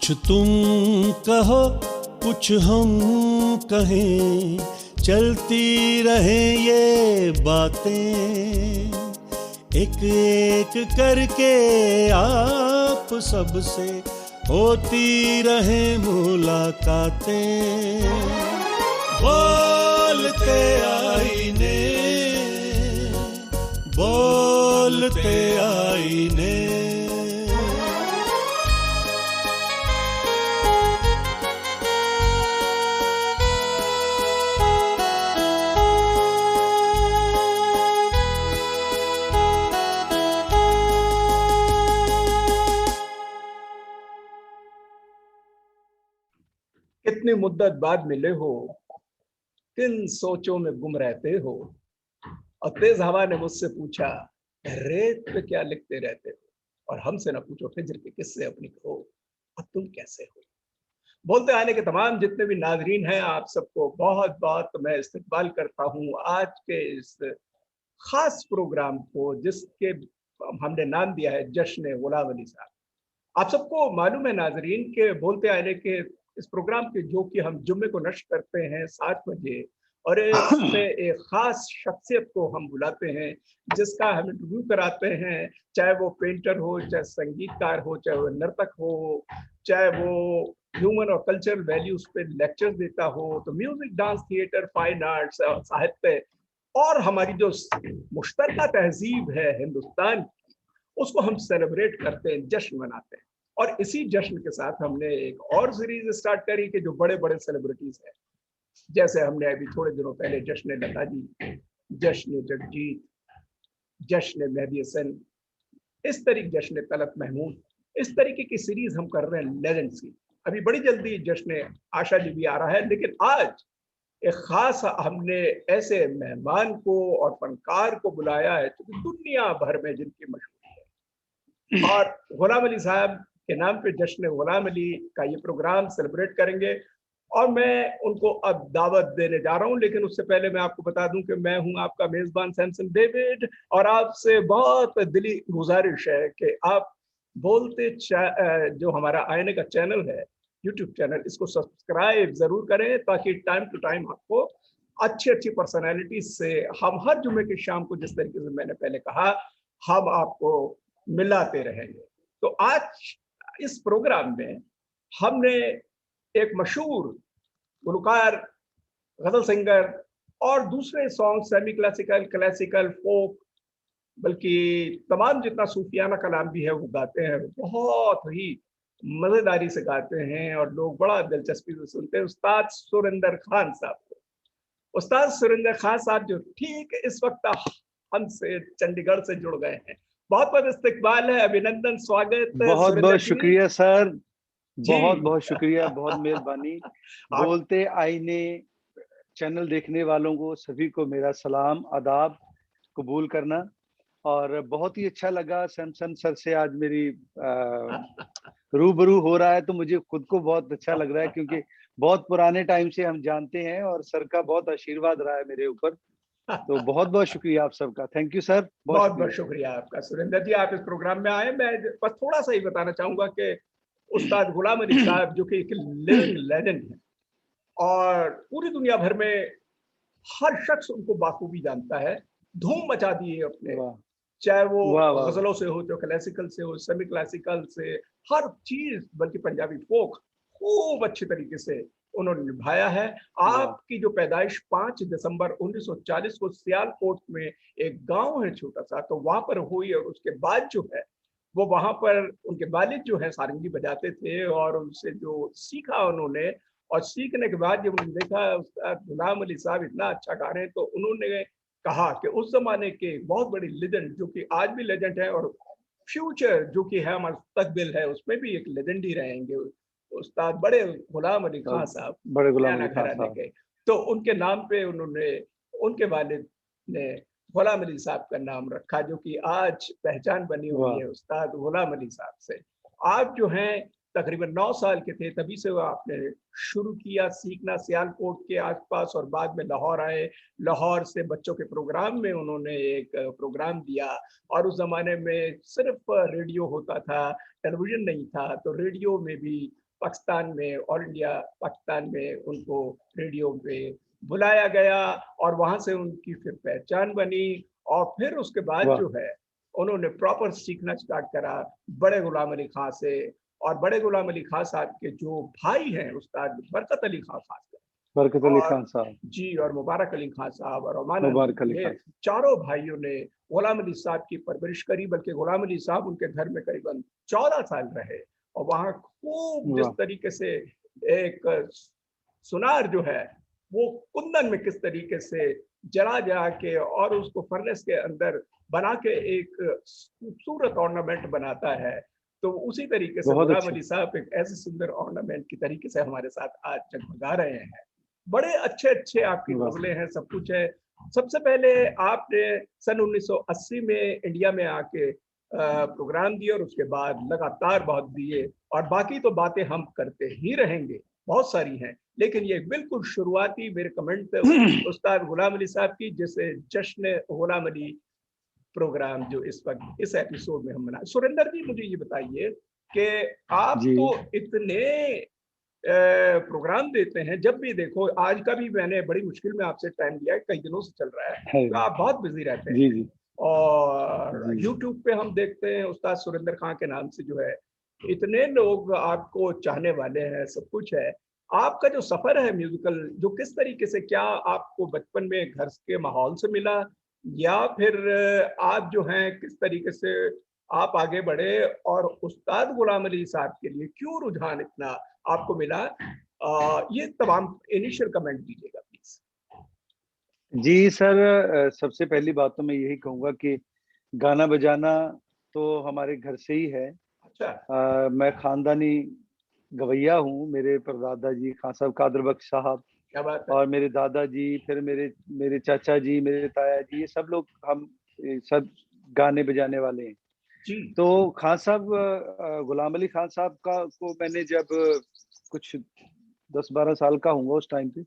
कुछ तुम कहो कुछ हम कहें, चलती रहे ये बातें, एक एक करके आप सबसे होती रहे मुलाकातें। बोलते आईने, बोलते आईने। कितनी मुद्दत बाद मिले हो, किन सोचों में गुम रहते हो। और तेज हवा ने मुझसे पूछा, रेत पे क्या लिखते रहते हो, और हमसे ना पूछो फिज्र के किस्से अपनी कहो, अब तुम कैसे हो। बोलते आने के तमाम जितने भी नाजरीन हैं, आप सबको बहुत बहुत मैं इस्तकबाल करता हूँ आज के इस खास प्रोग्राम को, जिसके हमने नाम दिया है जश्न गुलाम अली साहब। आप सबको मालूम है नाजरीन के बोलते आने के इस प्रोग्राम के, जो कि हम जुम्मे को नश्र करते हैं 7 बजे, और इसमें एक खास शख्सियत को हम बुलाते हैं जिसका हम इंटरव्यू कराते हैं, चाहे वो पेंटर हो, चाहे संगीतकार हो, चाहे वो नर्तक हो, चाहे वो ह्यूमन और कल्चरल वैल्यूज पे लेक्चर देता हो, तो music, dance, theatre, fine arts, साहित्य और हमारी जो मुश्तरका तहजीब है हिंदुस्तान, उसको हम सेलिब्रेट करते हैं, जश्न मनाते हैं। और इसी जश्न के साथ हमने एक और सीरीज स्टार्ट करी कि जो बड़े बड़े सेलिब्रिटीज हैं, जैसे हमने अभी थोड़े दिनों पहले जश्न लता जी, जश्न जगजीत, जश्न मेहदी हसन, इस तरीके जश्न तलत महमूद, इस तरीके की सीरीज हम कर रहे हैं लेजेंड्स की। अभी बड़ी जल्दी जश्न आशा जी भी आ रहा है, लेकिन आज एक खास हमने ऐसे मेहमान को और फनकार को बुलाया है जो दुनिया भर में जिनकी मशहूरी है, और गुलाम अली साहब के नाम पे जश्न गुलाम अली का ये प्रोग्राम सेलिब्रेट करेंगे। और मैं उनको अब दावत देने जा रहा हूं, लेकिन उससे पहले मैं आपको बता दूं कि मैं हूं आपका मेजबान सैमसन डेविड, और आपसे बहुत दिली गुजारिश है कि आप बोलते जो हमारा आईने का चैनल है, यूट्यूब चैनल, इसको सब्सक्राइब जरूर करें, ताकि टाइम टू टाइम आपको अच्छी अच्छी पर्सनैलिटी से हम हर जुम्मे की शाम को, जिस तरीके से मैंने पहले कहा, हम आपको मिलाते रहेंगे। तो आज इस प्रोग्राम में हमने एक मशहूर गुलकार, गजल सिंगर और दूसरे सॉन्ग सेमी क्लासिकल, क्लासिकल, फोक, बल्कि तमाम जितना सूफियाना कलाम भी है वो गाते हैं, बहुत ही मजेदारी से गाते हैं और लोग बड़ा दिलचस्पी से सुनते हैं, उस्ताद सुरिंदर खान साहब को। उस्ताद सुरिंदर खान साहब जो ठीक इस वक्त हमसे चंडीगढ़ से जुड़ गए हैं, बहुत बहुत इस्तकबाल है, अभिनंदन, स्वागत। बहुत बहुत शुक्रिया सर, बहुत बहुत शुक्रिया, बहुत मेहरबानी। बोलते आईने चैनल देखने वालों को सभी को मेरा सलाम, आदाब कबूल करना। और बहुत ही अच्छा लगा सैमसन सर से आज मेरी रूबरू हो रहा है, तो मुझे खुद को बहुत अच्छा लग रहा है, क्योंकि बहुत पुराने टाइम से हम जानते हैं और सर का बहुत आशीर्वाद रहा है मेरे ऊपर। तो बहुत बहुत शुक्रिया आप सबका, थैंक यू सर, बहुत बहुत शुक्रिया आपका सुरेंद्र जी, आप इस प्रोग्राम में आए। मैं बस थोड़ा सा ही बताना चाहूंगा कि उस्ताद गुलाम अली साहब जो कि एक लिविंग लेजेंड है, और पूरी दुनिया भर में हर शख्स उनको बाखूबी जानता है, धूम मचा दी है अपने, चाहे वो गजलों से हो, चाहे क्लासिकल से हो, सेमी क्लासिकल से, हर चीज, बल्कि पंजाबी फोक खूब अच्छी तरीके से उन्होंने निभाया है। आपकी जो पैदाइश 5 दिसंबर 1940 को सियालकोट में एक गांव है छोटा सा, तो वहां पर हुई, और उसके बाद जो है वो वहां पर उनके वालिद जो है सारंगी बजाते थे, और उनसे जो सीखा उन्होंने, और सीखने के बाद जब उन्होंने देखा उस्ताद गुलाम अली साहब इतना अच्छा गा रहे हैं, तो उन्होंने कहा कि उस जमाने के बहुत बड़ी लेजेंड, जो कि आज भी लेजेंड है और फ्यूचर जो कि है हमारा मुस्तकबिल है, उसमें भी एक लेजेंड ही रहेंगे, उस्ताद बड़े गुलाम अली खान साहब, बड़े गुलाम अली खान साहब के। तो उनके नाम पे उन्होंने, उनके वालिद ने गुलाम अली साहब का नाम रखा, जो कि आज पहचान बनी हुई है उस्ताद गुलाम अली साहब से। आप जो हैं तकरीबन 9 साल के थे, तभी से वो आपने शुरू किया सीखना सियालकोट के आसपास, और बाद में लाहौर आए। लाहौर से बच्चों के प्रोग्राम में उन्होंने एक प्रोग्राम दिया, और उस जमाने में सिर्फ रेडियो होता था, टेलीविजन नहीं था, तो रेडियो में भी पाकिस्तान में, ऑल इंडिया पाकिस्तान में उनको रेडियो पे बुलाया गया और वहां से उनकी फिर पहचान बनी। और फिर उसके बाद वाह। जो है उन्होंने प्रॉपर सीखना स्टार्ट करा बड़े गुलाम अली खां से। और बड़े गुलाम अली खां साहब के जो भाई हैं उस्ताद बरकत अली खां खासकर, बरकत अली और खान साहब, जी, और मुबारक अली खां साहब और ओमान मुबारक अली अली, ये खान। चारों भाइयों ने गुलाम अली साहब की परवरिश करी। बल्कि गुलाम अली साहब उनके घर में करीबन 14 साल रहे और वहाँ खूब जिस वाह। तरीके से एक सुनार जो है वो कुंदन में किस तरीके से जला जला के और उसको फर्नेस के अंदर बना के एक खूबसूरत ऑर्नामेंट बनाता है, तो उसी तरीके से बहुत गुलाम अच्छा। अली साहब एक ऐसे सुंदर ऑर्नामेंट की तरीके से हमारे साथ आज जगमगा रहे हैं। बड़े अच्छे अच्छे आपकी वाह। गजलें हैं, सब कुछ है। सबसे पहले आपने सन 1980 में इंडिया में आके प्रोग्राम दिए और उसके बाद लगातार बहुत दिए, और बाकी तो बातें हम करते ही रहेंगे, बहुत सारी हैं। लेकिन ये बिल्कुल शुरुआती मेरे कमेंट थे उस्ताद गुलाम अली साहब की, जैसे जश्न गुलाम अली प्रोग्राम जो इस वक्त इस एपिसोड में हम मना। सुरेंद्र जी, मुझे ये बताइए कि आप जी तो इतने प्रोग्राम देते हैं, जब भी देखो, आज का भी मैंने बड़ी मुश्किल में आपसे टाइम लिया है, कई दिनों से चल रहा है, है। तो आप बहुत बिजी रहते जी हैं। जी और जी। YouTube पे हम देखते हैं उस्ताद सुरेंद्र खां के नाम से जो है इतने लोग आपको चाहने वाले हैं, सब कुछ है। आपका जो सफर है म्यूजिकल, जो किस तरीके से, क्या आपको बचपन में घर के माहौल से मिला, या फिर आप जो हैं किस तरीके से आप आगे बढ़े, और उस्ताद गुलाम अली साहब के लिए क्यों रुझान इतना आपको मिला? ये तमाम इनिशियल कमेंट दीजिएगा प्लीज। जी सर, सबसे पहली बात तो मैं यही कहूँगा कि गाना बजाना तो हमारे घर से ही है। अच्छा, मैं खानदानी गवैया हूँ। मेरे परदादा जी खान साहब कादर बख्श साहब, क्या बात है। और मेरे दादाजी, फिर मेरे मेरे चाचा जी, मेरे ताया जी, ये सब लोग हम सब गाने बजाने वाले हैं। जी, तो खान साहब, गुलाम अली खान साहब का को मैंने जब कुछ 10-12 साल का हूँगा उस टाइम पे,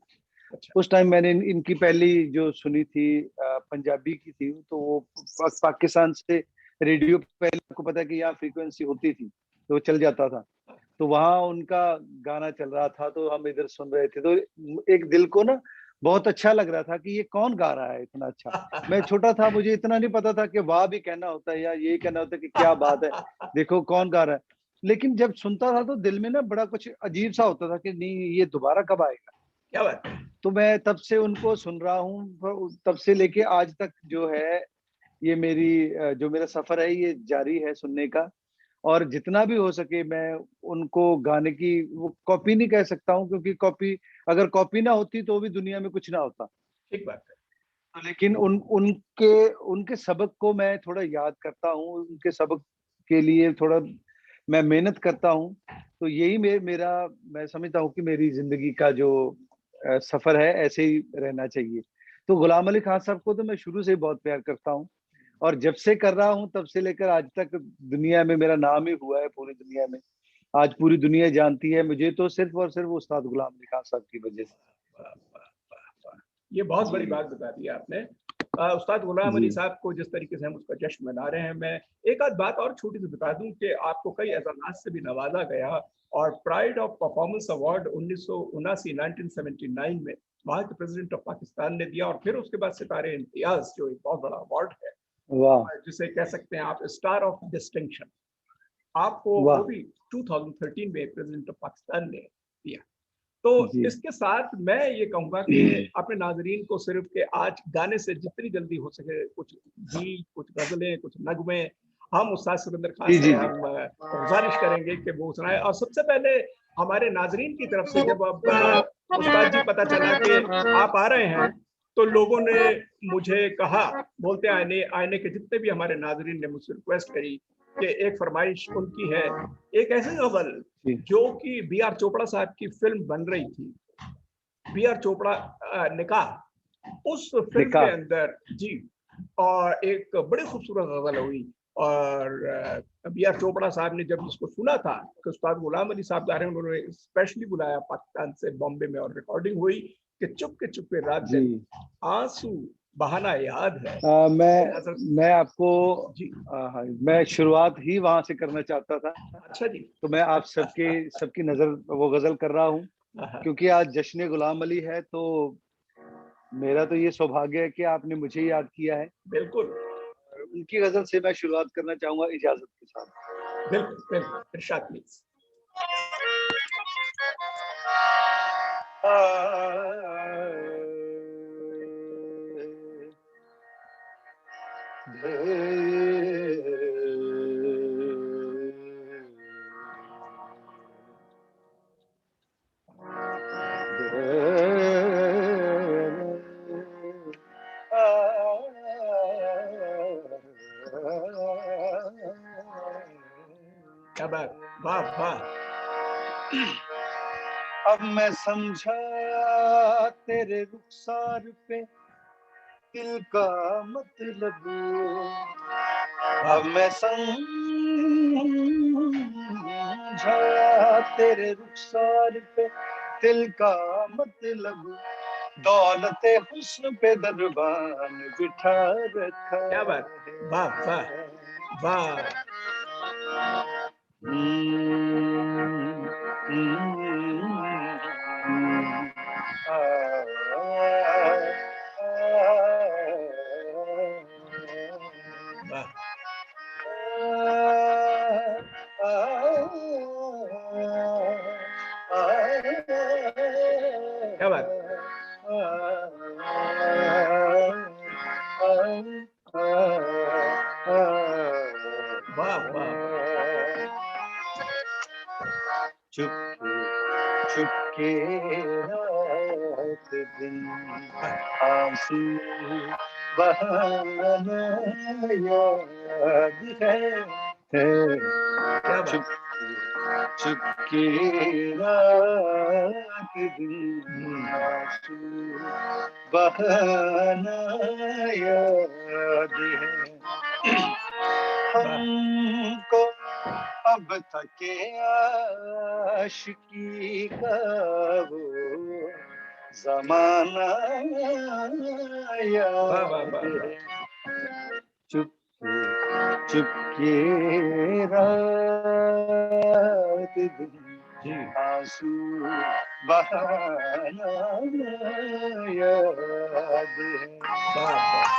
अच्छा, उस टाइम मैंने इनकी पहली जो सुनी थी पंजाबी की थी, तो वो पाकिस्तान से रेडियो पे, पहले आपको पता है कि यहाँ फ्रीक्वेंसी होती थी तो वो चल जाता था, तो वहाँ उनका गाना चल रहा था तो हम इधर सुन रहे थे, तो एक दिल को ना बहुत अच्छा लग रहा था कि ये कौन गा रहा है इतना अच्छा। मैं छोटा था, मुझे इतना नहीं पता था कि वाह भी कहना होता है या ये कहना होता है कि क्या बात है, देखो कौन गा रहा है। लेकिन जब सुनता था तो दिल में ना बड़ा कुछ अजीब सा होता था कि नहीं, ये दोबारा कब आएगा। क्या बात है। तो मैं तब से उनको सुन रहा हूँ, तब से लेके आज तक जो है ये मेरी जो मेरा सफर है ये जारी है सुनने का। और जितना भी हो सके मैं उनको गाने की, वो कॉपी नहीं कह सकता हूँ क्योंकि कॉपी, अगर कॉपी ना होती तो भी दुनिया में कुछ ना होता। ठीक बात है। तो लेकिन उनके उनके सबक को मैं थोड़ा याद करता हूँ, उनके सबक के लिए थोड़ा मैं मेहनत करता हूँ। तो यही मेरा मैं समझता हूँ कि मेरी जिंदगी का जो सफर है ऐसे ही रहना चाहिए। तो गुलाम अली खान साहब को तो मैं शुरू से ही बहुत प्यार करता हूँ, और जब से कर रहा हूँ तब से लेकर आज तक दुनिया में मेरा नाम ही हुआ है, पूरी दुनिया में। आज पूरी दुनिया जानती है मुझे तो सिर्फ और सिर्फ उस्ताद गुलाम अली खान साहब की वजह से। वाह, वाह, वाह, वाह। ये बहुत जी बड़ी बात बता दी आपने। उस्ताद गुलाम जी अली साहब को जिस तरीके से हम उसका जश्न मना रहे हैं, मैं एक आध बात और छोटी सी बता दूं कि आपको कई एजाज़ात से भी नवाजा गया, और प्राइड ऑफ परफॉर्मेंस अवार्ड 1979 में वहाँ के प्रेसिडेंट ऑफ पाकिस्तान ने दिया, और फिर उसके बाद सितारे इम्तियाज जो एक बहुत बड़ा अवार्ड है, वाह जिसे कह सकते हैं आप स्टार ऑफ डिस्टिंक्शन, आपको वो वाह। भी 2013 में प्रेसिडेंट ऑफ पाकिस्तान ने दिया। तो जी इसके साथ मैं ये कहूंगा कि अपने नाजरीन को सिर्फ के आज गाने से जितनी जल्दी हो सके कुछ गीत, कुछ गजलें, कुछ नगमे हम उस्ताद सुरेंद्र खान जी से जी जी। हम गुजारिश करेंगे कि वो सुनाए। और सबसे पहले हमारे नाजरीन की तरफ से, जब अब उस्ताद जी पता चला कि आप आ रहे हैं, तो लोगों ने मुझे कहा, बोलते आईने आईने के जितने भी हमारे नाजरीन ने मुझसे रिक्वेस्ट करी कि एक फरमाइश उनकी है, एक ऐसी गजल जी। जो कि बी आर चोपड़ा साहब की फिल्म बन रही थी, बी आर चोपड़ा निकाह, उस फिल्म के निकाह। अंदर जी, और एक बड़ी खूबसूरत गजल हुई। और बी आर चोपड़ा साहब ने जब इसको सुना था कि उस्ताद गुलाम अली साहब जा रहे हैं, उन्होंने स्पेशली बुलाया पाकिस्तान से बॉम्बे में, और रिकॉर्डिंग हुई कि चुप के रात जी दिन आंसू बहाना याद है। मैं आपको जी। हाँ, मैं शुरुआत ही वहां से करना चाहता था। अच्छा जी। तो मैं आप सबकी नजर वो गजल कर रहा हूँ, क्योंकि आज जश्न गुलाम अली है, तो मेरा तो ये सौभाग्य है कि आपने मुझे याद किया है। बिल्कुल उनकी गजल से मैं शुरुआत करना चाहूंगा इजाजत के साथ। बिल्कुल बिल्कुल, इरशाद प्लीज। क्या बात, वाह वाह। अब मैं समझा तेरे रुखसार पे दिल का मतलब, अब मैं समझा तेरे रुखसार पे दिल का मतलब, दौलते हुस्न पे दरबान बिठा रखा। क्या बात, वाह वाह वाह। वाह। क्या बात। वाह वाह। चुपके चुपके रात दिन आंसू बहाना याद है। क्या बात। चुपके चुपके रात दिन आंसू बहाना याद है। हमको अब तक आशिकी का वो जमाना वाह वाह याद वाह। है। चुपके चुपके रात दिन जी। आंसू बहाना याद है। वाह वाह।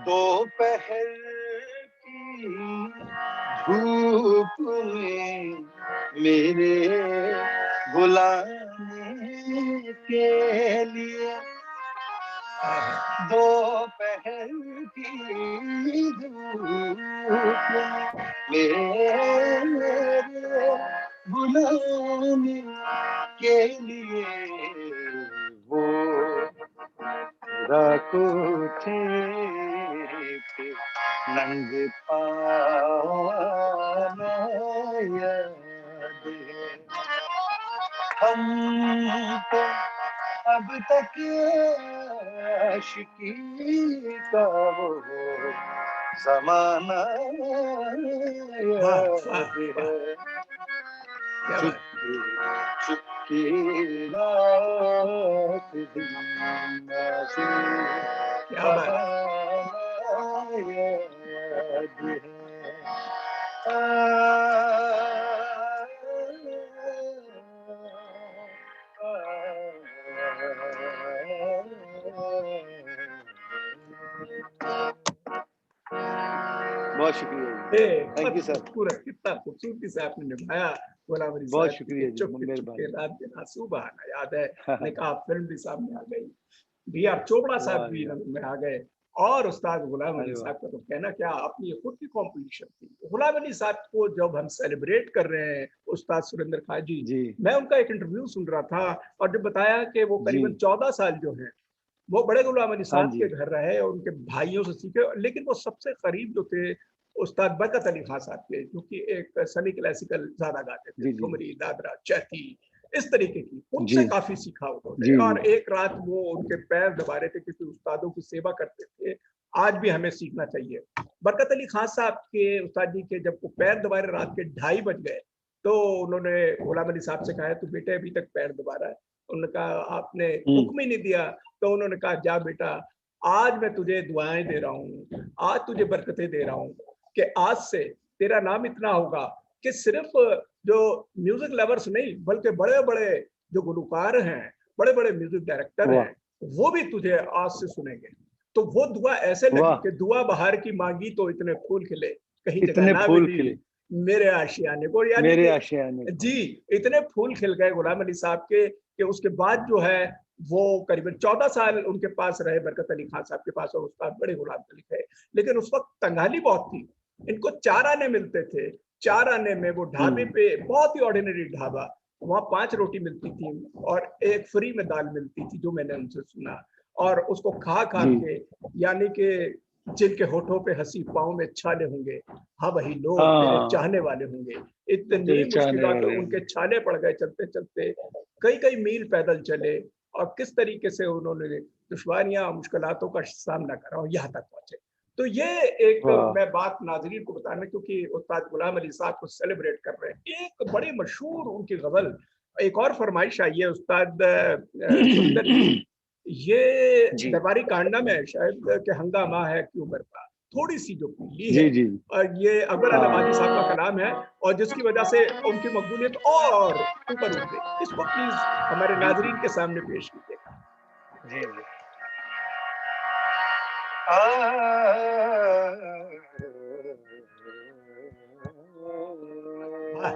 दोपहर की धूप में मेरे बुलाने के लिए, दोपहर की धूप में मेरे बुलाने के लिए वो राको थे नंग पाना याद है। हमको अब तक आशिकी का वो जमाना याद है। चुपके चुपके रात दिन आंसू बहाना याद है। बहुत शुक्रिया, थैंक यू सर। खूबसूरत, कितना खूबसूरती से आपने निभाया गुलाम अली बहुत साहब की शुक्रिया जी, चुपके मेहरबानी। चुपके रात दिन आंसू बहाना याद है। मैंने कहा फिल्म भी सामने आ गई, B.R. चोपड़ा साहब भी में आ गए, और उस्ताद गुलाम अली साहब का तो कहना क्या, अपनी खुद की कॉम्पिटिशन थी। गुलाम अली साहब को जब हम सेलिब्रेट कर रहे हैं, उस्ताद सुरेंद्र खां जी, मैं उनका एक इंटरव्यू सुन रहा था, और जब बताया कि वो करीबन 14 साल जो है वो बड़े गुलाम अली साहब के घर रहे और उनके भाइयों से सीखे, लेकिन वो सबसे करीब जो थे उस्ताद बरकत अली खां साहब के, जो कि एक सनी क्लासिकल ज्यादा गाते थे, ठुमरी, दादरा, चैती, इस तरीके की, उनसे जी काफी सीखा उन्होंने। जी और एक रात वो उनके पैर दबा रहे थे, किसी उस्तादों की सेवा करते थे। आज भी हमें सीखना चाहिए। बरकत अली खान साहब के उस्ताद जी के जब वो पैर दबा रहे, रात के 2:30 बज गए, तो उन्होंने गुलाम अली साहब से कहा, तू बेटे अभी तक पैर दबा रहा है? उन्होंने कहा, आपने हुक्म ही नहीं दिया। तो उन्होंने कहा, जा बेटा, आज मैं तुझे दुआएं दे रहा हूँ, आज तुझे बरकतें दे रहा हूँ कि आज से तेरा नाम इतना होगा कि सिर्फ जो म्यूजिक लवर्स नहीं, बल्कि बड़े बड़े जो गुलकार हैं, बड़े बड़े म्यूजिक डायरेक्टर वाह हैं, वो भी तुझे आज से सुनेंगे। तो वो दुआ ऐसे लगी वाह, कि दुआ बहार की मांगी तो इतने फूल खिले, कहीं जगह इतने ना फूल मिली खिले मेरे आशियाने को। यानी मेरे कि आशियाने को। जी, इतने फूल खिल गए गुलाम अली साहब के कि उसके बाद जो है वो करीबन 14 साल उनके पास रहे, बरकत अली खान साहब के पास, और उस्ताद बड़े गुलाम अली थे। लेकिन उस वक्त तंगाली बहुत थी, इनको 4 आने मिलते थे। 4 आने में वो ढाबे हम्म, पे, बहुत ही ऑर्डिनरी ढाबा, वहाँ 5 रोटी मिलती थी और एक फ्री में दाल मिलती थी, जो मैंने उनसे सुना। और उसको खा खा जी के, यानी कि जिनके होठों पे हंसी, पाँव में छाले होंगे, हाँ वही लोग तेरे हाँ, चाहने वाले होंगे। इतनी तेरे चाहने मुश्किलात वाले उनके होंगे। छाले पड़ गए चलते चलते, कई कई मील पैदल चले, और किस तरीके से उन्होंने दुश्वारियां, मुश्किलातों का सामना करा और यहाँ तक पहुंचे। तो ये एक वाह मैं बात नाजरीन को बताना, क्योंकि उस्ताद गुलाम अली साहब को सेलिब्रेट कर रहे हैं, एक बड़ी मशहूर उनकी गजल, एक और फरमाइश आई है उस्ताद सुखविंदर जी, ये जी दरबारी कांडा में है शायद, कि हंगामा है क्यों बरपा, थोड़ी सी जो पीली जी है। जी और ये अकबर अलाहाबादी साहब का हाँ कलाम है, और जिसकी वजह से उनकी मकबूलियत और ऊपर उठ गई। इसको प्लीज हमारे नाजरीन बिल्कुल के सामने पेश कीजिएगा। जी जी आ, वाह।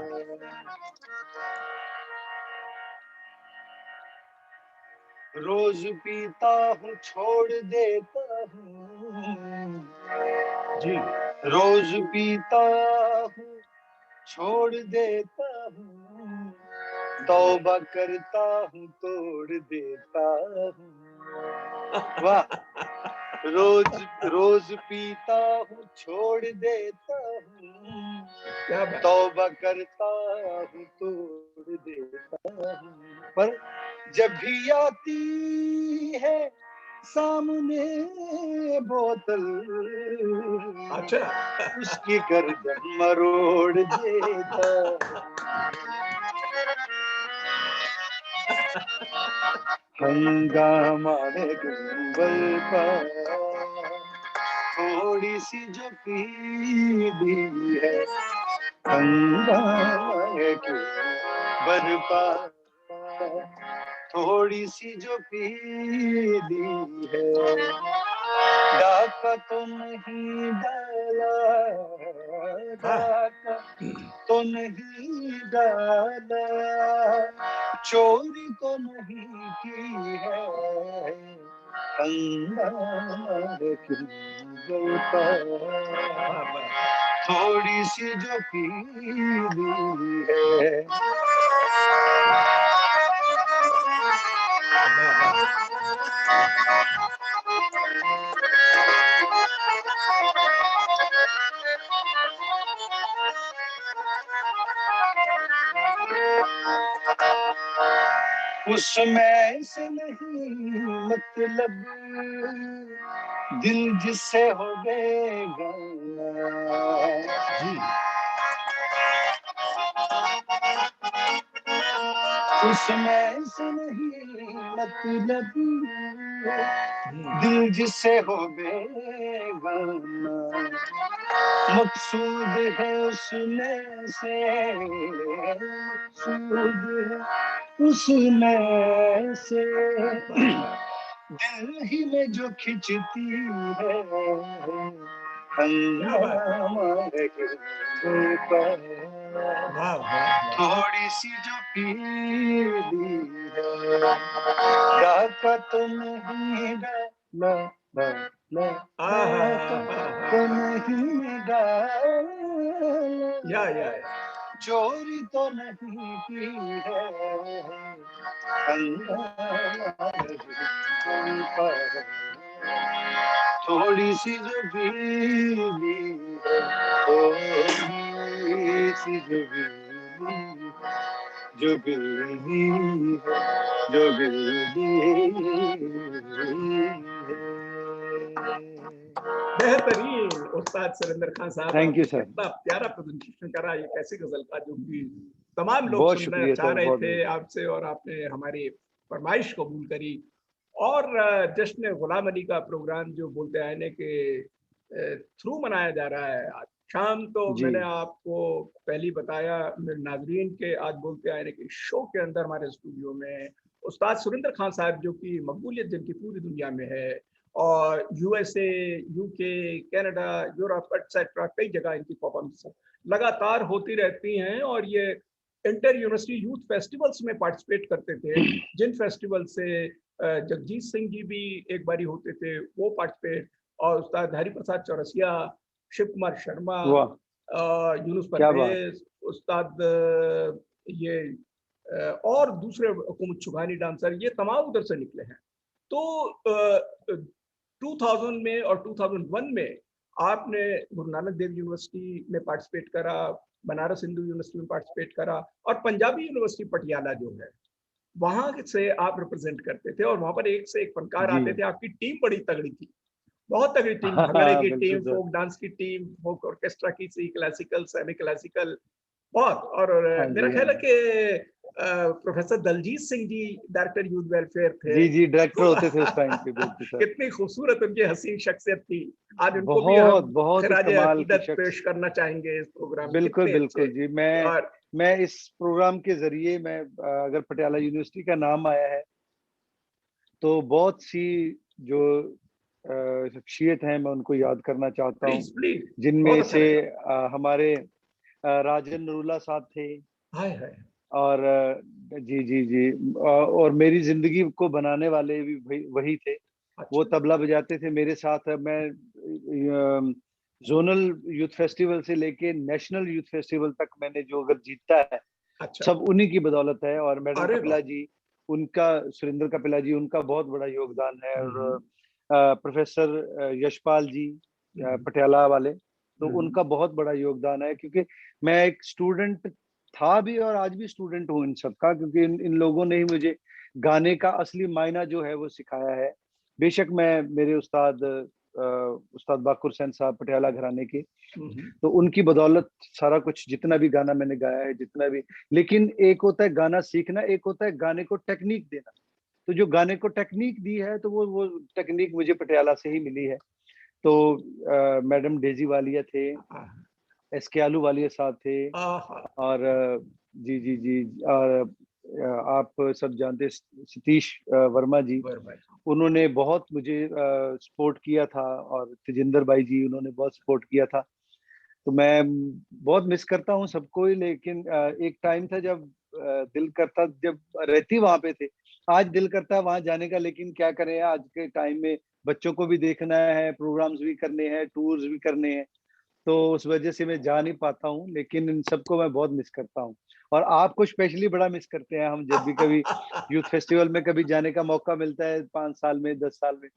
रोज पीता हूँ छोड़ देता हूँ, जी। रोज पीता हूँ छोड़ देता हूँ, तौबा करता हूँ तोड़ देता हूँ। वाह, रोज रोज पीता हूँ छोड़ देता हूँ, क्या बात। तौबा करता हूँ तोड़ देता हूँ, पर जब भी आती है सामने बोतल, अच्छा। उसकी गर्दन मरोड़ देता हंगामा में गुंबल का थोड़ी सी जो पीली है, हंगामा है क्यों बरपा, थोड़ी सी जो पीली है, डाका तो नहीं डाला, वाह। डाका तो नहीं डाला, चोरी तो नहीं की है, हंगामा है क्यों बरपा, वाह वाह थोड़ी सी जो पीली है। वाह वाह। उसमें से नहीं मतलब दिल जिससे हो बेगाना, जी। उसमें से नहीं मतलब हम्म। दिल जिससे हो बेगाना, मकसूद है उसमें से, मकसूद है उसमें से, वाह वाह। दिल ही में जो खिंचती है, क्या बात। हंगामा है गुल पर, वाह वाह वाह। थोड़ी सी जो पीली है, डाका तो नहीं डाला, डाला आहा डाका हा हा तो हा। नहीं डाला, या चोरी तो नहीं की है, हंगामा है गुल पर, थोड़ी सी जो पीली है, थोड़ी सी जो पीली, जो गिरनी है, जो गिरनी बेहतरीन उस्ताद सुरेंद्र खान साहब, थैंक यू आपने सर। कितना प्यारा प्रेजेंटेशन करा। ये कैसी गजल था जो कि तमाम लोग बहुत सुनना शुक्रिया चाह सर, रहे बहुत थे बहुत। आपसे, और आपने हमारी फरमाइश कबूल करी। और जश्न गुलाम अली का प्रोग्राम जो बोलते आईने के थ्रू मनाया जा रहा है आज शाम, तो जी मैंने आपको पहले ही बताया मेरे नाजरीन के, आज बोलते आईने के शो के अंदर हमारे स्टूडियो में उस्ताद सुरेंद्र खान साहब, जो कि मकबूलियत जिनकी पूरी दुनिया में है, और USA, UK, Canada, Europe etcetera कई जगह इनकी परफॉर्मेंस लगातार होती रहती हैं। और ये इंटर यूनिवर्सिटी यूथ फेस्टिवल्स में पार्टिसिपेट करते थे, जिन फेस्टिवल से जगजीत सिंह जी भी एक बारी होते थे, वो पार्टिसिपेट, और उस्ताद हरिप्रसाद चौरसिया, शिव कुमार शर्मा, वाह, यूनुस क्या बात। परवेज, उस्ताद ये और दूसरे हुकूमत चुगानी डांसर, ये तमाम उधर से निकले हैं। तो 2000 में और 2001 में आपने गुरु नानक देव यूनिवर्सिटी में पार्टिसिपेट करा, बनारस हिंदू यूनिवर्सिटी में पार्टिसिपेट करा, और पंजाबी यूनिवर्सिटी पटियाला जो है वहां से आप रिप्रेजेंट करते थे, और वहां पर एक से एक फनकार जी आते थे। आपकी टीम बड़ी तगड़ी थी, बहुत तगड़ी टीम, भंगड़े हाँ, की बिल्कुल टीम, सर। फोक डांस की टीम, फोक ऑर्केस्ट्रा की सी, क्लासिकल, सेमी क्लासिकल, बहुत। और हाँ मेरा जी, हाँ ख्याल है जी। कि professor Daljit Singh ji director youth welfare थे। जी जी, डायरेक्टर तो होते थे उस टाइम पे, बिल्कुल सर। कितनी खूबसूरत उनकी हसीन शख्सियत थी। आज उनको भी बहुत हम बहुत ही खराज कमाल की अकीदत शख्स। पेश करना चाहेंगे इस प्रोग्राम में, बिल्कुल कितने अच्छे। बिल्कुल जी। मैं और मैं इस प्रोग्राम के जरिए, मैं अगर पटियाला यूनिवर्सिटी का नाम आया है तो बहुत सी जो शख्सियत हैं मैं उनको याद करना चाहता हूँ, प्लीज प्लीज, बहुत जिनमें अच्छा से रहेगा। हमारे राजन नरूला साहब थे। हाय हाय। और जी जी जी, और मेरी जिंदगी को बनाने वाले भी वही थे। वो अच्छा तबला बजाते थे मेरे साथ। मैं जोनल यूथ फेस्टिवल से लेके नेशनल यूथ फेस्टिवल तक मैंने जो अगर जीता है, अच्छा। सब उन्हीं की बदौलत है। और मैडम अरे कपिला वाह। जी, उनका, सुरेंद्र कपिला जी, उनका बहुत बड़ा योगदान है। और हम्म, प्रोफेसर यशपाल जी, हम्म, पटियाला वाले, तो हम्म। उनका बहुत बड़ा योगदान है। क्योंकि मैं एक स्टूडेंट था भी और आज भी स्टूडेंट हूँ इन सबका, क्योंकि इन लोगों ने ही मुझे गाने का असली मायना जो है वो सिखाया है। बेशक मैं, मेरे उस्ताद बाकुर हुसैन साहब पटियाला घराने के, हम्म। तो उनकी बदौलत सारा कुछ, जितना भी गाना मैंने गाया है, जितना भी। लेकिन एक होता है गाना सीखना, एक होता है गाने को टेक्निक देना। तो जो गाने को टेक्निक दी है, तो वो टेक्निक मुझे पटियाला से ही मिली है। तो मैडम डेजी वालिया थे, एस के आलू वालिया साहब थे। आहा। और जी जी जी, और आप सब जानते सतीश वर्मा जी, वर्मा जी। उन्होंने बहुत मुझे सपोर्ट किया था। और तेजिंदर भाई जी, उन्होंने बहुत सपोर्ट किया था। तो मैं बहुत मिस करता हूँ सबको ही। लेकिन एक टाइम था जब दिल करता, जब रहती वहां पे थे। आज दिल करता है वहां जाने का, लेकिन क्या करें, आज के टाइम में बच्चों को भी देखना है, प्रोग्राम्स भी करने हैं, टूर्स भी करने हैं, तो उस वजह से मैं जा नहीं पाता हूँ। लेकिन इन सबको मैं बहुत मिस करता हूँ। और आपको स्पेशली बड़ा मिस करते हैं हम, जब भी कभी यूथ फेस्टिवल में कभी जाने का मौका मिलता है, 5 साल में, 10 साल में।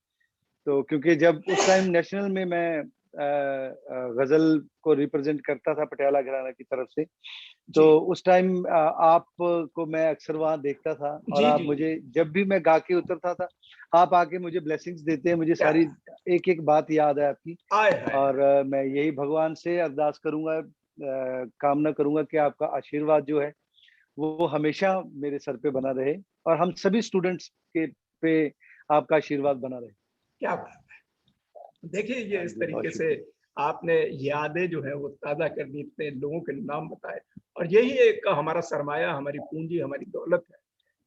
तो क्योंकि जब उस टाइम नेशनल में मैं गजल को रिप्रेजेंट करता था पटियाला घराना की तरफ से, तो जी उस टाइम आपको मैं अक्सर वहां देखता था। और जी आप जी जी। मुझे, जब भी मैं गा के उतरता था, आप आके मुझे ब्लेसिंग्स देते हैं। मुझे क्या सारी एक एक बात याद है आपकी। आए है। और मैं यही भगवान से अरदास करूंगा, कामना करूंगा कि आपका आशीर्वाद जो है वो हमेशा मेरे सर पे बना रहे, और हम सभी स्टूडेंट्स के पे आपका आशीर्वाद बना रहे। क्या बात। देखिए, ये हाँ इस जी, बहुत तरीके से शुक्रिया। आपने यादें जो है वो ताज़ा कर दी, इतने लोगों के नाम बताए, और यही एक हमारा सरमाया, हमारी पूंजी, हमारी दौलत है,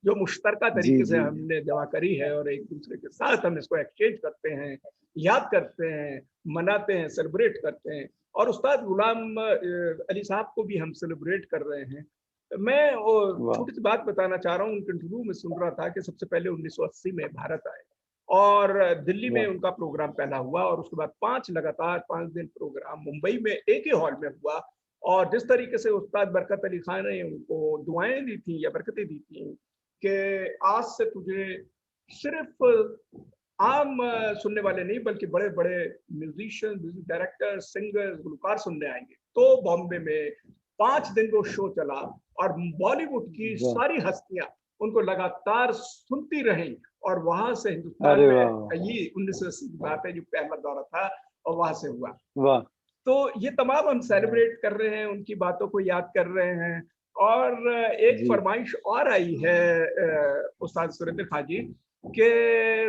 जो मुश्तरका जी तरीके से जी जी। हमने जमा करी है, और एक दूसरे के साथ हम इसको एक्सचेंज करते हैं, याद करते हैं, मनाते हैं, सेलिब्रेट करते हैं। और उस्ताद गुलाम अली साहब को भी हम सेलिब्रेट कर रहे हैं। मैं वो वाह। छोटी सी बात बताना चाह रहा हूँ, उनके इंटरव्यू में सुन रहा था कि सबसे पहले 1980 में भारत आए, और दिल्ली में वाह। उनका प्रोग्राम पहला हुआ, और उसके बाद 5 लगातार 5 दिन प्रोग्राम मुंबई में एक ही हॉल में हुआ। और जिस तरीके से उस्ताद बरकत अली खान ने उनको दुआएं दी थी या बरकतें दी थी कि आज से तुझे सिर्फ आम सुनने वाले नहीं, बल्कि बड़े बड़े म्यूजिशियन, म्यूजिक डायरेक्टर, सिंगर, गुलकार सुनने आएंगे। तो बॉम्बे में 5 दिन वो शो चला और बॉलीवुड की वाह। सारी हस्तियां उनको लगातार सुनती रहीं और वहां से हिंदुस्तान अरे में वाह ये 1980 की बात है जो पहला दौरा था और वहां से हुआ। वाह। तो ये तमाम हम सेलिब्रेट कर रहे हैं, उनकी बातों को याद कर रहे हैं। और एक जी फरमाइश और आई है उस्ताद सुरेंद्र खां जी के,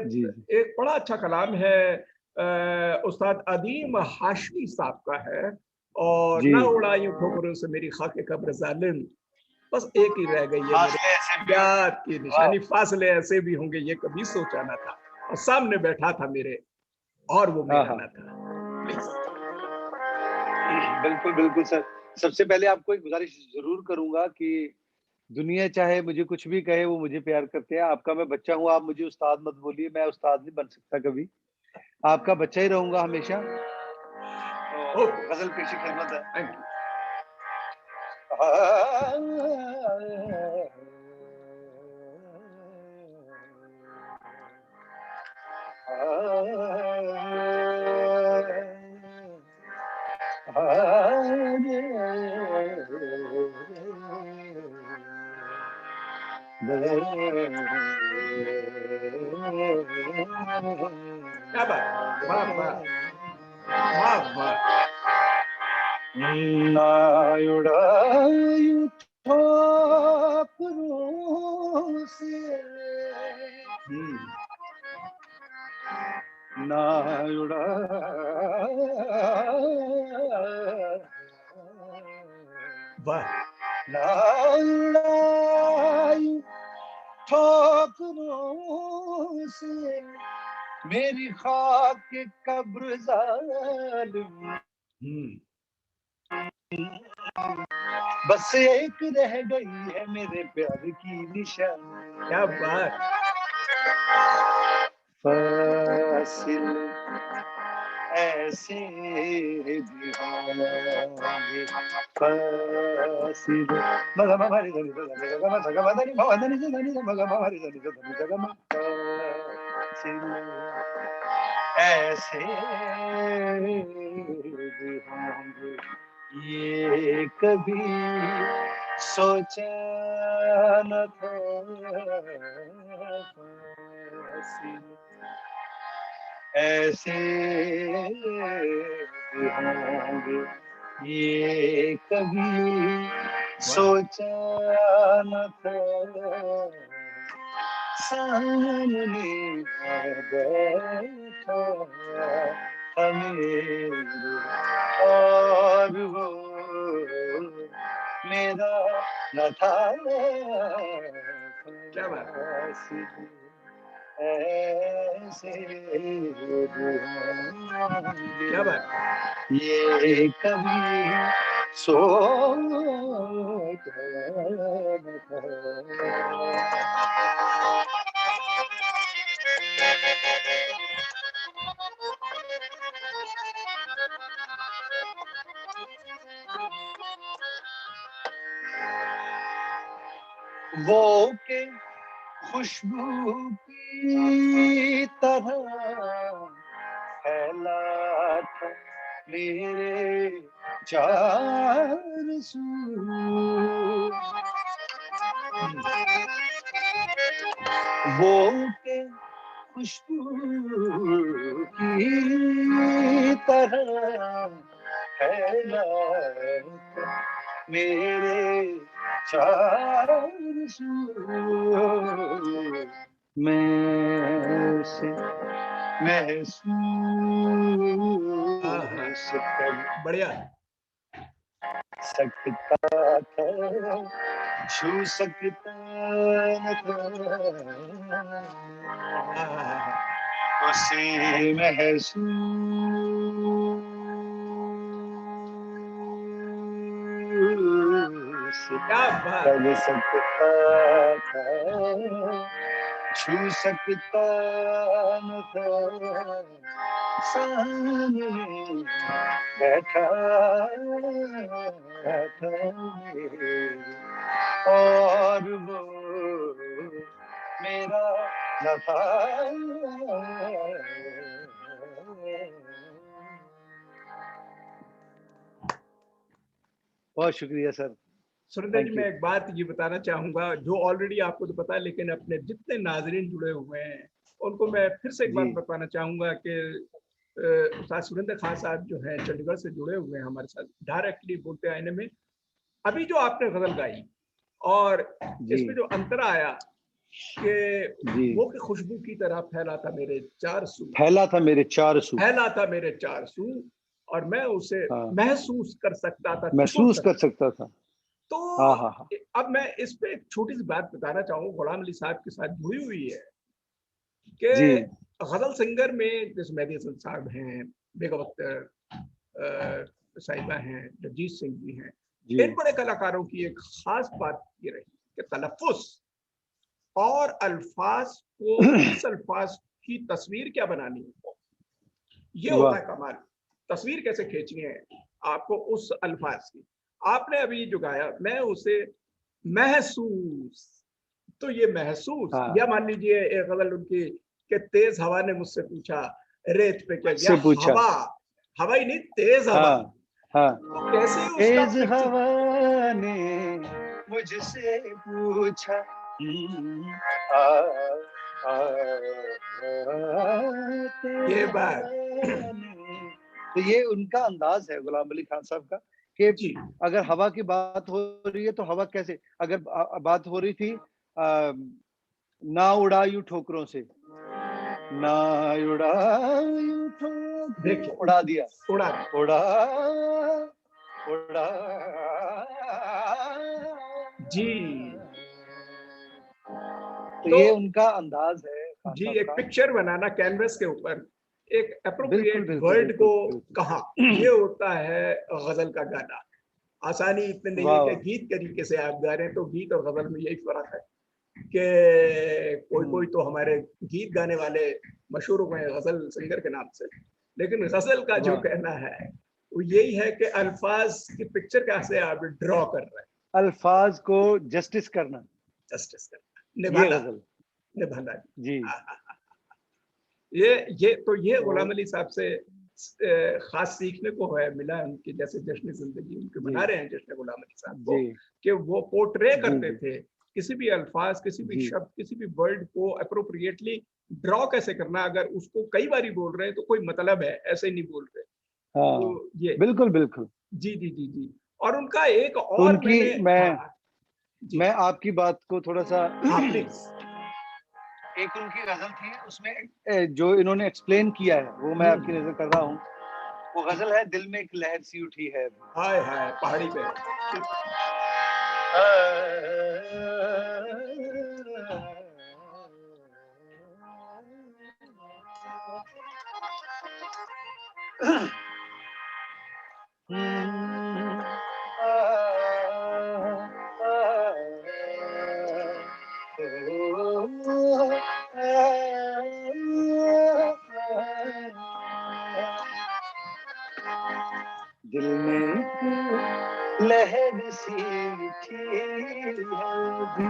जी जी एक बड़ा अच्छा कलाम है उस्ताद अदीम हाशमी साहब का है, और जी। ना उड़ाई ठोकरों से मेरी खाके कब्र जालिम, बस एक ही रह गई है मेरे फासले ऐसे भी प्यार होंगे। की वाह। निशानी, फासले ऐसे भी होंगे ये कभी सोचा ना था, और सामने बैठा था मेरे और वो हाँ मेरा हाँ ना था। प्लीज। बिल्कुल बिल्कुल सर। सबसे पहले आपको एक गुजारिश जरूर करूंगा कि दुनिया चाहे मुझे कुछ भी कहे, वो मुझे प्यार करते हैं। आपका मैं बच्चा हूँ, आप मुझे उस्ताद मत बोलिए, मैं उस्ताद नहीं बन सकता कभी। आपका बच्चा ही रहूंगा हमेशा। तो ओके, गजल पेशी खिदमत है। Thank you. क्या बात है, वाह वाह, वाह वाह। ना उड़ायूं ठोकरों से, हम्म, ना उड़ा वाह। ना उड़ायूं ठोकरों से मेरी खाक कब्र जालिम, हम्म, बस एक रह गई है मेरे प्यार की निशानी। क्या बात। फासिल ऐसे भी होंगे, फासिल मगा मारी धनी धनी मगा मगा मदनी मदनी धनी मगा मारी धनी धनी जगा मा, फासिल ऐसे भी होंगे ये कभी सोचा न था। फासिल ऐसे भी होंगे ये कभी वाह, सोचा न था। सामने बैठा हमें और वो मेरा न था। क्या बात। ऐसे क्या बात। ये कभी सोचा न था। वो के खुशबू की तरह फैला था मेरे चार सू। वो के खुशबू की तरह फैला था मेरे चार सू। मैं उसे महसूस आहा, कर बढ़िया। सकता था, छू सकता न आहा, था, उसे महसूस क्या बात। कर सकता था, छू सकता न था। सामने बैठा था मेरे और वो मेरा न था। बहुत शुक्रिया सर। सुरेंद्र जी, थैंक मैं यू। एक बात ये बताना चाहूंगा, जो ऑलरेडी आपको तो पता है, लेकिन अपने जितने नाजरीन जुड़े हुए हैं उनको मैं फिर से एक बार जी बताना चाहूंगा कि उस्ताद सुरेंद्र खान साहब जो है चंडीगढ़ से जुड़े हुए हैं हमारे साथ डायरेक्टली बोलते आईने में। अभी जो आपने गजल गाई और जी इसमें जो अंतर आया कि जी। वो की खुशबू की तरह फैला था मेरे चार सू, फैला था मेरे चार सू। फैला था मेरे चार सू, और मैं उसे हाँ, महसूस कर सकता था, छू महसूस कर सकता। सकता था। तो हाँ हाँ हाँ। अब मैं इस पे एक छोटी सी बात बताना चाहूँ, गुलाम अली साहब के साथ जुड़ी हुई है कि जी गजल सिंगर में जैसे मेहदी हसन साहब हैं, बेगम अख्तर साहिबा हैं, जगजीत सिंह जी हैं, जी। इन बड़े कलाकारों की एक खास बात ये रही कि तलफ़ुज़ और अल्फाज को, किस अल्फाज की तस्वीर क्या बनानी है, ये होता वाह। है कमाल। तस्वीर कैसे खींचनी है आपको उस अल्फाज की। आपने अभी जो गाया, मैं उसे महसूस, तो ये महसूस, हाँ, या मान लीजिए एक गजल उनकी कि तेज हवा ने मुझसे पूछा रेत पे क्या गया, से पूछा। हवा, हवा ही नहीं, तेज हवा। हाँ हाँ। तो कैसे उसका तेज पिक्चर। हवा ने मुझसे पूछा। आ, आ, ये तेज बात। हवा ने। तो ये उनका अंदाज है गुलाम अली खान साहब का कि जी अगर हवा की बात हो रही है तो हवा कैसे, अगर बात हो रही थी ना उड़ा यूं ठोकरों से, ना उड़ा यूं ठोकरों, देखिए, उड़ा दिया, उड़ा। उड़ा उड़ा। जी तो तो ये उनका अंदाज है खान जी, साहब एक का। पिक्चर बनाना कैनवस के ऊपर, एक बिल्कुल अप्रोप्रिएट बिल्कुल वर्ड बिल्कुल को कहाँ, बिल्कुल। ये होता है गजल का गाना। आसानी इतनी नहीं है वाह कि वाह। गीत तरीके से आप गा रहे हैं, तो गीत और गजल में यही फर्क है कि कोई कोई हम्म, तो हमारे गीत गाने वाले मशहूर हुए हैं गजल सिंगर के नाम से, लेकिन गजल का जो वाह। कहना है वो यही है कि अल्फाज की पिक्चर कैसे आप ड्रॉ कर रहे हैं, अल्फाज को जस्टिस करना, जस्टिस करना, ये निभाना, गजल। निभाना। जी। ये तो ये तो गुलाम अली साहब से खास सीखने को है मिला, उनके जैसे जश्न जिंदगी उनके जी मना रहे हैं जश्न गुलाम अली साहब जी को, कि वो पोर्ट्रे जी करते जी थे किसी भी अल्फाज, किसी भी जी। शब्द, किसी भी वर्ड को अप्रोप्रिएटली ड्रॉ कैसे करना, अगर उसको कई बारी बोल रहे हैं तो कोई मतलब है, ऐसे ही नहीं बोल रहे। हाँ, तो ये बिल्कुल बिल्कुल। जी जी जी जी। और उनका एक तो और उनकी मैंने, हाँ हाँ, जी मैं आपकी बात को थोड़ा सा हाँ प्लीज। एक उनकी गजल थी उसमें जो इन्होंने एक्सप्लेन किया है वो मैं आपकी नजर कर रहा हूँ। वो गजल है दिल में एक लहर सी उठी है अभी। हाय हाय पहाड़ी पे। दिल में एक लहर सी उठी है अभी।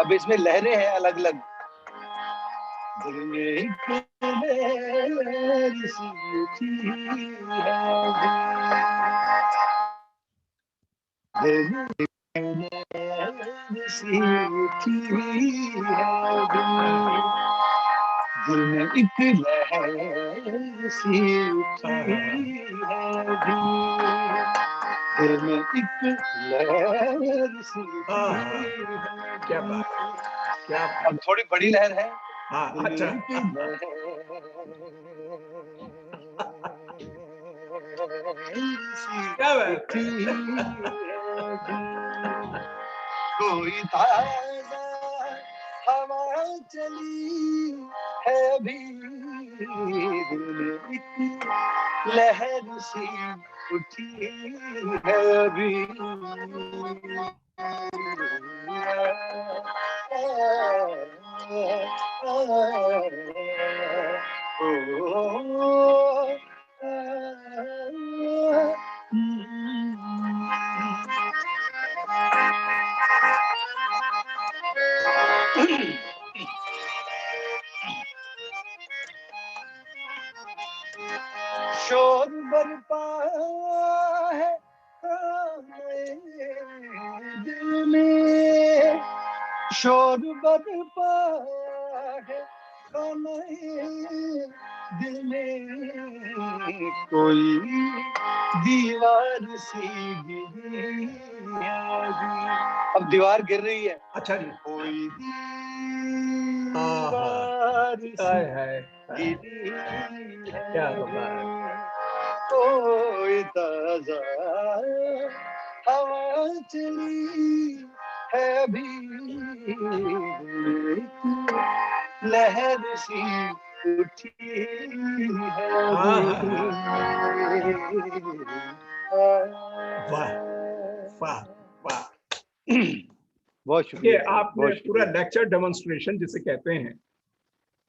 अब इसमें लहरें हैं अलग अलग। दिल में एक लहर सी उठी है अभी। दिल में एक लहर सी उठी है अभी। दिल में एक लहर सी उठी हाँ हाँ हाँ है अभी। दिल में एक लहर सी उठी हाँ है हाँ, क्या अभी। बात, क्या बात। अब थोड़ी बड़ी लहर है। हाँ दिल में अच्छा। एक लहर सी क्या बात उठी है। है अभी। कोई ताजा हवा चली है अभी। दिल में एक लहर सी उठी है अभी। शोर बरपा है शोर बरपा है खाने दिल में, कोई दीवार सी गिरी है अभी। अब दीवार गिर रही है। अच्छा जी। कोई आहा, दीवार सी हाय हाय, गिरी क्या है बात। कोई ताजा हवा चली है अभी, लहर सी उठी है वाह वाह वाह। बहुत ये शुक्रिया सर, आपने बहुत पूरा शुक्रिया। लेक्चर डेमोन्स्ट्रेशन जिसे कहते हैं,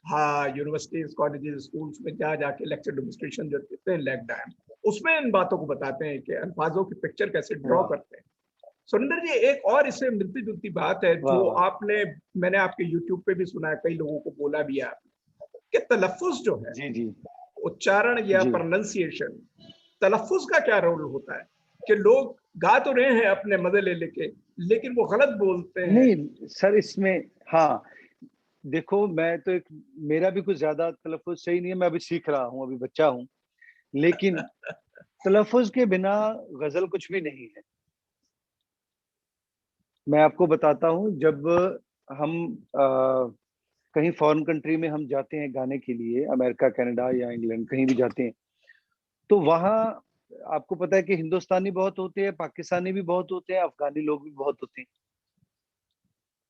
हाँ, यूनिवर्सिटीज कॉलेजेस स्कूल्स में जा जाके लेक्चर डेमोन्स्ट्रेशन जो देते हैं लेग डायम, उसमें इन बातों को बताते हैं कि अल्फाजों की पिक्चर कैसे ड्रॉ वाह करते हैं। सुरेंद्र जी, एक और इससे मिलती जुलती बात है वाह जो वाह। आपने, मैंने आपके यूट्यूब पे भी सुना है, कई लोगों को बोला भी है आपने, कि तलफ्फुज जो है, जी जी उच्चारण या जी। प्रोनाउंसिएशन, तलफ्फुज का क्या रोल होता है कि लोग गा तो रहे हैं अपने मजे ले लेके, लेकिन वो गलत बोलते हैं। नहीं सर, इसमें हाँ देखो, मैं तो एक, मेरा भी कुछ ज्यादा तलफ़ुज़ सही नहीं है, मैं अभी सीख रहा हूँ, अभी बच्चा हूँ, लेकिन तलफ़ुज़ के बिना गजल कुछ भी नहीं है। मैं आपको बताता हूँ, जब हम कहीं फॉरेन कंट्री में हम जाते हैं गाने के लिए, अमेरिका, कनाडा या इंग्लैंड कहीं भी जाते हैं, तो वहाँ आपको पता है कि हिंदुस्तानी बहुत होते हैं, पाकिस्तानी भी बहुत होते हैं, अफ़गानी लोग भी बहुत होते हैं।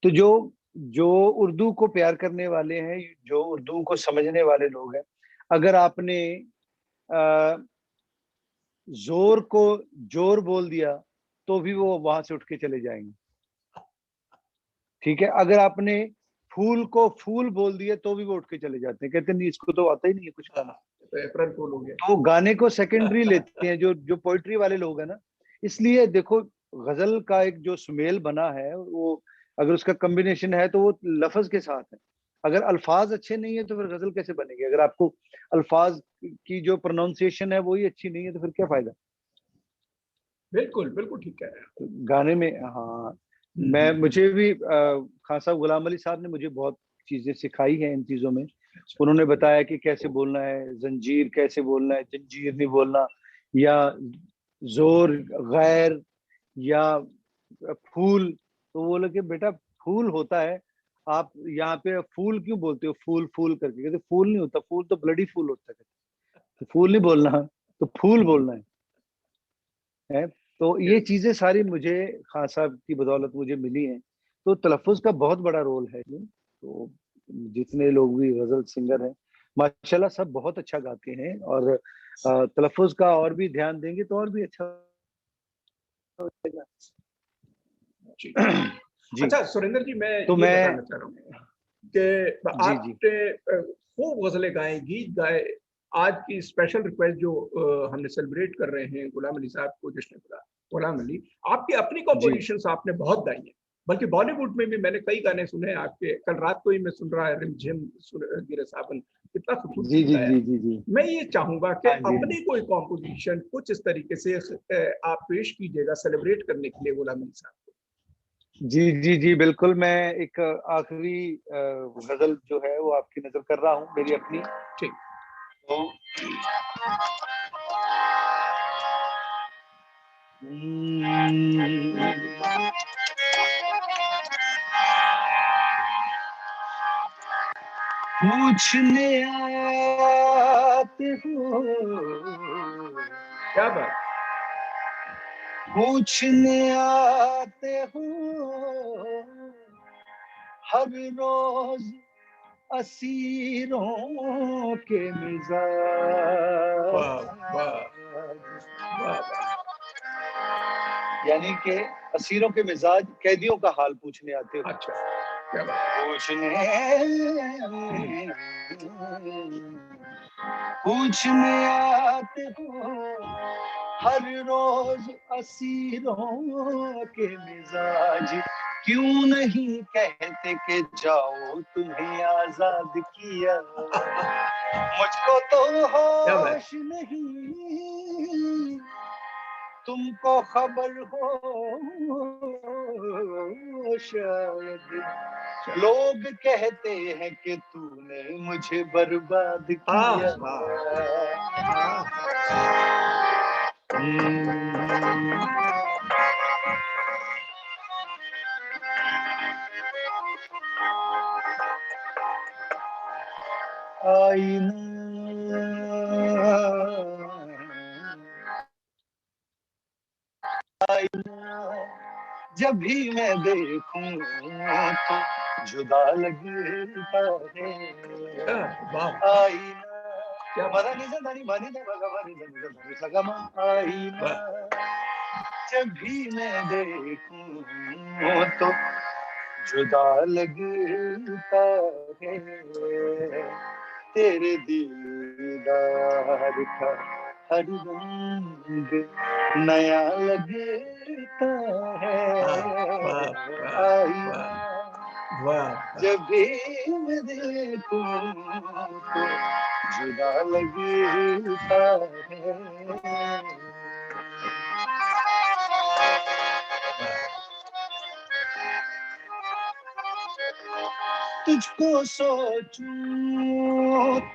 तो जो जो उर्दू को प्यार करने वाले हैं, जो उर्दू को समझने वाले लोग हैं, अगर आपने अ, ज़ोर को जोर बोल दिया, तो भी वो वहाँ से उठ के चले जाएँगे। ठीक है? अगर आपने फूल को फूल बोल दिया, तो भी वो उठ के चले जाते हैं। कहते हैं नहीं, इसको तो आता ही नहीं है कुछ गाना। तो अप्रैल फूल हो गया। तो गाने को सेकेंडरी लेते हैं जो जो पोएट्री वाले लोग हैं ना। इसलिए देखो, गज़ल का एक जो सुमेल बना है, वो अगर उसका कॉम्बिनेशन है, तो वो लफ़्ज़ के साथ है। अगर अल्फ़ाज़ अच्छे नहीं है, तो फिर गज़ल कैसे बनेगी? अगर आपको अल्फ़ाज़ की जो प्रोनंसिएशन है, वो ही अच्छी नहीं है, तो फिर क्या फ़ायदा? बिल्कुल बिल्कुल ठीक कह रहे हैं। तो गाने में हाँ, मैं मुझे भी खान साहब गुलाम अली साहब ने मुझे बहुत चीज़ें सिखाई हैं इन चीज़ों में। अच्छा। उन्होंने बताया कि कैसे बोलना है, ज़ंजीर कैसे बोलना है, जंजीर नहीं बोलना, या ज़ोर गैर, या फूल। तो वो बोले कि बेटा फूल होता है, आप यहाँ पे फूल क्यों बोलते हो फूल फूल करके? कहते फूल नहीं होता, फूल तो ब्लडी फूल होता है। तो फूल नहीं बोलना, तो फूल बोलना है। तो ये चीज़ें सारी मुझे खान साहब की बदौलत मुझे मिली हैं। तो तलफ़्फ़ुज़ का बहुत बड़ा रोल है इसमें। तो जितने लोग भी गज़ल सिंगर हैं, माशाल्लाह सब बहुत अच्छा गाते हैं, और तलफ़्फ़ुज़ का और भी ध्यान देंगे तो और भी अच्छा हो जाएगा। जी। जी, अच्छा सुरेंद्र जी, मैं तो ये मैं बताना चाह रहा हूँ कि जी, जी। आपने खूब गज़लें गाएँ, गीत गाए। आज की स्पेशल रिक्वेस्ट जो हमने सेलिब्रेट कर रहे हैं गुलाम अली साहब को, जश्न गुलाम अली, आपकी अपनी जी। कंपोज़िशंस आपने बहुत गाई हैं। बल्कि बॉलीवुड में भी मैंने कई गाने सुने आपके। कल रात को ही मैं सुन रहा है रिमझिम गिरे सावन, कितना खूबसूरत जी, गीत जी, गाया। जी, जी, जी। मैं ये चाहूँगा कि हाँ जी, हाँ अपनी जी। कोई कंपोज़िशन कुछ इस तरीके से आप पेश कीजिएगा सेलिब्रेट करने के लिए गुलाम अली साहब को। जी, जी, जी, बिल्कुल, मैं एक आखिरी गज़ल जो है वो आपकी नज़र कर रहा हूँ, मेरी अपनी। ठीक। तो पूछने आते हो, क्या बात! पूछने आते हो, हर रोज असीरों के वाह, वाह, मिजाज। वाह, वाह! यानी कि असीरों के मिजाज, कैदियों का हाल पूछने आते हो। अच्छा, क्या बात! पूछने हुँ, पूछने आते हो, हर रोज असीरों के मिजाज, क्यों नहीं कहते कि जाओ तुम्हें आजाद किया। मुझको तो क्या बात! होश नहीं, तुमको खबर हो, शायद लोग कहते हैं कि तूने मुझे बर्बाद किया। जब भी मैं देखूं तो जुदा लगता है। आईना क्या बना नहीं जानी बनी ना भगवान ने सगा मा। आईना जब भी मैं देखूं तो जुदा लगता है। तेरे दीदार का हर रंग नया लगता है। आईना जब भी मैं देखूं तो जुदा लगता है। तुझको सोचूं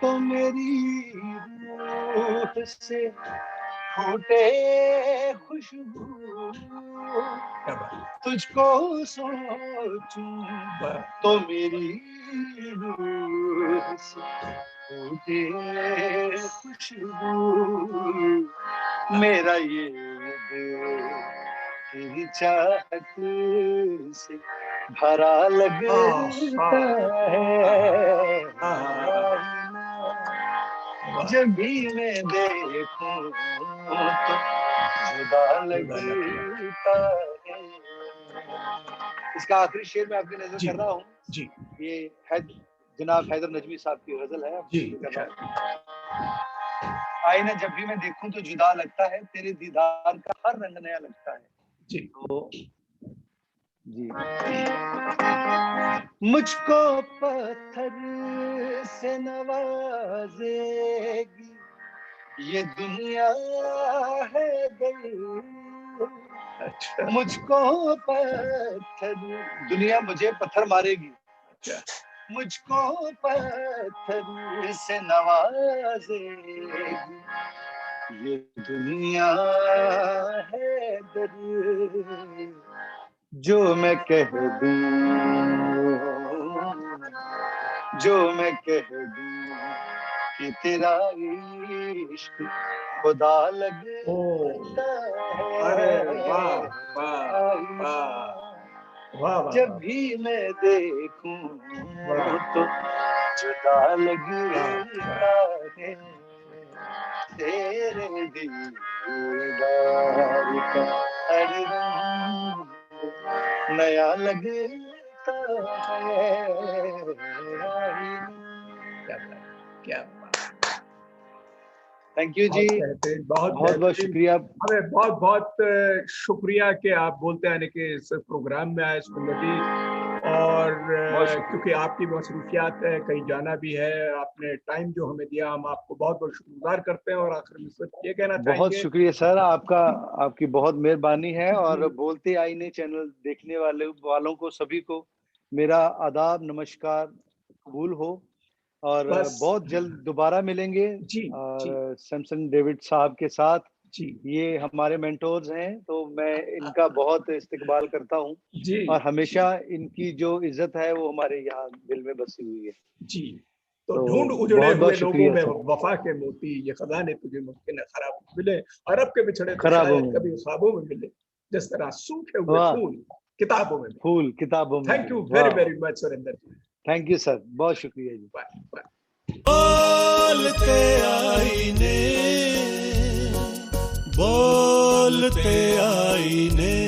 तो मेरी रूह से फूटे खुशबू। तुझको सोचूं तो मेरी रूह से फूटे खुशबू। मेरा ये दिल तेरी चाहत से भरा लगता है। जब भी मैं देखूं तो जुदा लगता है। इसका आखिरी शेर मैं आपकी नजर कर रहा हूँ जी। ये जनाब हैदर नजमी साहब की गजल है जी। आईना जब भी मैं देखूं तो जुदा लगता है, तेरे दीदार का हर रंग नया लगता है जी। तो जी मुझको पत्थर से नवाजेगी ये दुनिया है दिल। मुझको पत्थर, दुनिया मुझे पत्थर मारेगी। मुझको पत्थर से नवाजेगी ये दुनिया है दिल। जो मैं कह दूं कि तेरा इश्क खुदा लगता है। जब भी मैं देखूं तो जुदा लगता है। तेरे दीदार का हर रंग नया लगता है। क्या थैंक यू जी। बहुत शुक्रिया। हमें बहुत शुक्रिया कि आप बोलते आने के इस प्रोग्राम में आए सुंदर। और क्योंकि आपकी मसरूफियात है, कहीं जाना भी है, आपने टाइम जो हमें दिया, हम आपको बहुत बहुत शुक्रगुजार करते हैं। और आखिर में सिर्फ ये कहना चाहेंगे, बहुत शुक्रिया सर, आपकी बहुत मेहरबानी है। और बोलते आईने चैनल देखने वालों को सभी को मेरा आदाब नमस्कार कबूल हो। और बहुत जल्द दोबारा मिलेंगे जी, और सैमसन डेविड साहब के साथ जी। ये हमारे मेंटोर्स हैं, तो मैं इनका बहुत इस्तकबाल करता हूँ और हमेशा इनकी जो इज्जत है वो हमारे यहाँ दिल में बसी हुई है जी। तो ढूंढ उजड़े हुए लोगों में वफा के मोती, ये खजाने तुझे मुमकिन है खराब मिले। अरब के बिछड़े तो शायद कभी ख्वाबों में मिले, जिस तरह सूखे हुए फूल किताबों में। Thank you very very much Surendra ji. Thank you sir, बहुत शुक्रिया जी। बोलते आईने, बोलते आईने।